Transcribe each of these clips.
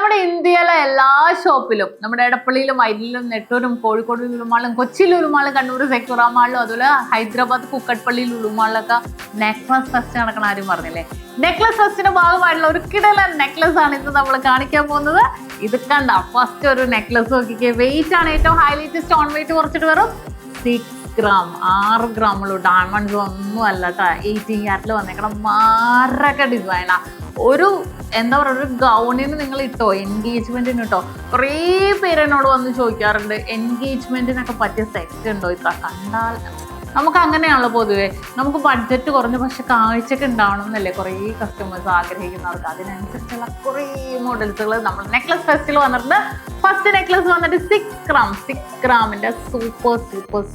നമ്മുടെ ഇന്ത്യയിലെ എല്ലാ ഷോപ്പിലും നമ്മുടെ എടപ്പള്ളിയിലും വൈലിലും നെട്ടൂരും കോഴിക്കോട് ലുലുമാളും കൊച്ചി ലുലുമാളും കണ്ണൂർ സെക്യൂറ മാളിലും അതുപോലെ ഹൈദരാബാദ് കുക്കട്പള്ളി ലുലുമാളിലൊക്കെ നെക്ലസ് ഫെസ്റ്റ് നടക്കണ ആരും പറഞ്ഞില്ലേ. നെക്ലസ് ഫെസ്റ്റിന്റെ ഭാഗമായിട്ടുള്ള ഒരു കിടലൻ നെക്ലസ് ആണ് ഇന്ന് നമ്മൾ കാണിക്കാൻ പോകുന്നത്. ഇത് കണ്ട ഫസ്റ്റ് ഒരു നെക്ലസ് നോക്കിക്കേ. വെയിറ്റ് ആണ് ഏറ്റവും ഹൈലൈറ്റ്. സ്റ്റോൺ വെയിറ്റ് കുറച്ചിട്ട് വരും 6 ഗ്രാം 6 ഗ്രാമുള്ളൂ. ഡയമണ്ട്സ് ഒന്നും അല്ല കേട്ടോ. 18 ക്യാരറ്റിൽ വന്നേക്കണം. മാരൊക്കെ ഡിസൈനാ. ഒരു എന്താ പറയുക, ഒരു ഗൗണിന് നിങ്ങൾ ഇട്ടോ, എൻഗേജ്മെന്റിന് ഇട്ടോ. കുറേ പേര് എന്നോട് വന്ന് ചോദിക്കാറുണ്ട് എൻഗേജ്മെന്റിനൊക്കെ പറ്റിയ സെറ്റ് ഉണ്ടോ. ഇത്ര കണ്ടാൽ നമുക്ക് അങ്ങനെയാണല്ലോ പൊതുവേ. നമുക്ക് ബഡ്ജറ്റ് കുറഞ്ഞു പക്ഷെ കാഴ്ചക്ക് ഉണ്ടാവണം എന്നല്ലേ കുറേ കസ്റ്റമേഴ്സ് ആഗ്രഹിക്കുന്നവർക്ക്. അതിനനുസരിച്ചുള്ള കുറേ മോഡൽസുകൾ നമ്മൾ നെക്ലസ് ഫെസ്റ്റിൽ വന്നിട്ടുണ്ട്. ഫസ്റ്റ് നെക്ലസ് വന്നിട്ട് 6 ഗ്രാമിന്റെ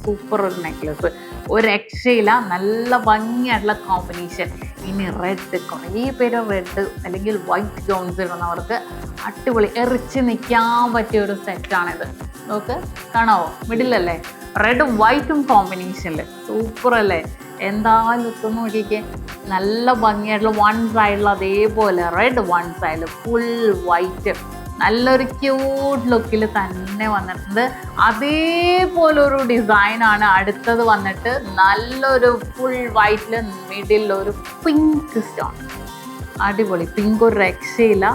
സൂപ്പർ ഒരു നെക്ലസ്. ഒരു രക്ഷയില്ല, നല്ല ഭംഗിയായിട്ടുള്ള കോമ്പിനേഷൻ. ഇനി റെഡ്, കുറേ പേര് റെഡ് അല്ലെങ്കിൽ വൈറ്റ് ഗൗൺസ് ഇടുന്നവർക്ക് അടിപൊളി എറിച്ച് നിൽക്കാൻ പറ്റിയ ഒരു സെറ്റാണിത്. നോക്ക്, കാണാവോ? മിഡിലല്ലേ, റെഡും വൈറ്റും കോമ്പിനേഷനിൽ സൂപ്പർ അല്ലേ. എന്തായാലും ഒത്തു നോക്കിക്കേ, നല്ല ഭംഗിയായിട്ടുള്ള വൺ സൈഡിൽ അതേപോലെ റെഡ്, വൺ സൈഡിൽ ഫുൾ വൈറ്റ്. നല്ലൊരു ക്യൂട്ട് ലുക്കിൽ തന്നെ വന്നിട്ടുണ്ട്. അതേപോലെ ഒരു ഡിസൈനാണ് അടുത്തത് വന്നിട്ട്. നല്ലൊരു ഫുൾ വൈറ്റിൽ മിഡിൽ ഒരു പിങ്ക് സ്റ്റോൺ. അടിപൊളി പിങ്ക്, ഒരു രക്ഷയില്ല.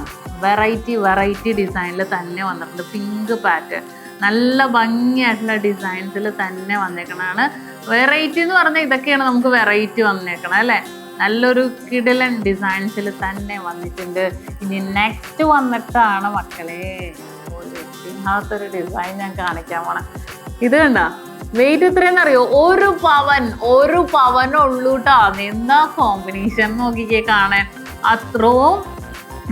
വെറൈറ്റി ഡിസൈനിൽ തന്നെ വന്നിട്ടുണ്ട്. പിങ്ക് പാറ്റേൺ നല്ല ഭംഗിയായിട്ടുള്ള ഡിസൈൻസിൽ തന്നെ വന്നേക്കണതാണ്. വെറൈറ്റി എന്ന് പറഞ്ഞാൽ ഇതൊക്കെയാണ് നമുക്ക് വെറൈറ്റി വന്നേക്കണം അല്ലേ. നല്ലൊരു കിടിലൻ ഡിസൈൻസിൽ തന്നെ വന്നിട്ടുണ്ട്. ഇനി നെക്സ്റ്റ് വന്നിട്ടാണ് മക്കളെ ഇതിനകത്തൊരു ഡിസൈൻ ഞാൻ കാണിക്കാൻ പോണം. ഇത് കണ്ട വെയിറ്റ് എത്രയെന്നറിയോ? 1 പവനുള്ളൂ കേട്ടോ. എന്താ കോമ്പിനേഷൻ നോക്കിക്കേ കാണാൻ. അത്രയും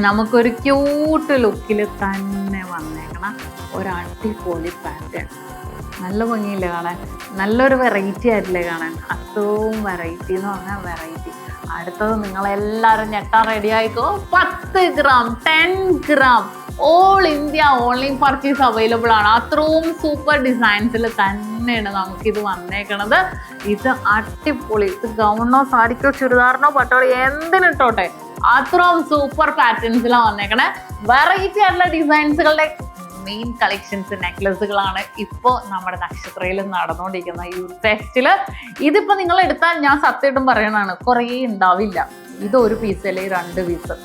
നമുക്കൊരു ക്യൂട്ട് ലുക്കിൽ തന്നെ വന്നേക്കണം. ഒരു അടിപൊളി പാറ്റേൺ. നല്ല ഭംഗിയില്ലേ കാണാൻ. നല്ലൊരു വെറൈറ്റി ആയിട്ടില്ലേ കാണാൻ. അത്രയും വെറൈറ്റി എന്ന് പറഞ്ഞാൽ വെറൈറ്റി. അടുത്തത് നിങ്ങളെല്ലാവരും ഞെട്ടാൻ റെഡി ആയിക്കോ. 10 gram all India online purchase available ആണ്. അത്രയും സൂപ്പർ ഡിസൈൻസിൽ തന്നെയാണ് നമുക്കിത് വന്നേക്കണത്. ഇത് അടിപൊളി. ഇത് ഗൗണോ സാരിക്കോ ചുരിദാറിനോ പട്ടോളി എന്തിനിട്ടോട്ടെ അത്രയും സൂപ്പർ പാറ്റേൺസിലാണ് വന്നേക്കണേ. വെറൈറ്റി ആയിട്ടുള്ള ഡിസൈൻസുകളുടെ മെയിൻ കളക്ഷൻസ് നെക്ലസുകളാണ് ഇപ്പോൾ നമ്മുടെ നക്ഷത്രയിൽ നടന്നുകൊണ്ടിരിക്കുന്ന ഈ ഫെസ്റ്റില്. ഇതിപ്പോൾ നിങ്ങൾ എടുത്താൽ ഞാൻ സത്യമായിട്ടും പറയണതാണ്, കുറേ ഉണ്ടാവില്ല. ഇത് ഒരു പീസ് അല്ലെങ്കിൽ 2 പീസ്.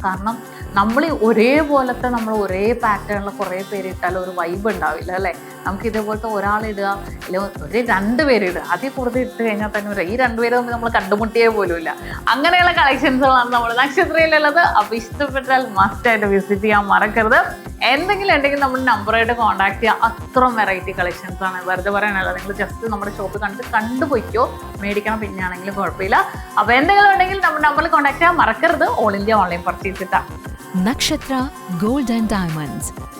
കാരണം നമ്മൾ ഒരേപോലത്തെ നമ്മൾ ഒരേ പാറ്റേണിൽ കുറേ പേര് ഇട്ടാൽ ഒരു വൈബ് ഉണ്ടാവില്ല അല്ലേ. നമുക്ക് ഇതേപോലത്തെ ഒരാളിടുക അല്ലെങ്കിൽ ഒരു 2 പേരിടുക, അതിൽ കൂടുതൽ ഇട്ട് കഴിഞ്ഞാൽ തന്നെ ഈ 2 പേര് തമ്മിൽ നമ്മൾ കണ്ടുമുട്ടിയേ പോലും ഇല്ല. അങ്ങനെയുള്ള കളക്ഷൻസുകളാണ് നമ്മൾ നക്ഷത്രയിലുള്ളത്. അപ്പോൾ ഇഷ്ടപ്പെട്ടാൽ മസ്റ്റായിട്ട് വിസിറ്റ് ചെയ്യാൻ മറക്കരുത്. എന്തെങ്കിലും ഉണ്ടെങ്കിൽ നമ്മുടെ നമ്പറായിട്ട് കോൺടാക്ട് ചെയ്യുക. അത്രയും വെറൈറ്റി കളക്ഷൻസ് ആണ്. വെറുതെ പറയാനല്ല, നിങ്ങൾ ജസ്റ്റ് നമ്മുടെ ഷോപ്പ് കണ്ടുപോയിക്കോ. മേടിക്കണം പിന്നെയാണെങ്കിലും കുഴപ്പമില്ല. അപ്പോൾ എന്തെങ്കിലും ഉണ്ടെങ്കിൽ നമ്മുടെ നമ്പറിൽ കോൺടാക്ട് ചെയ്യാൻ മറക്കരുത്. ഓൾ ഇന്ത്യ ഓൺലൈൻ പർച്ചേസ് ഇട്ടാ. Nakshatra Gold and Diamonds,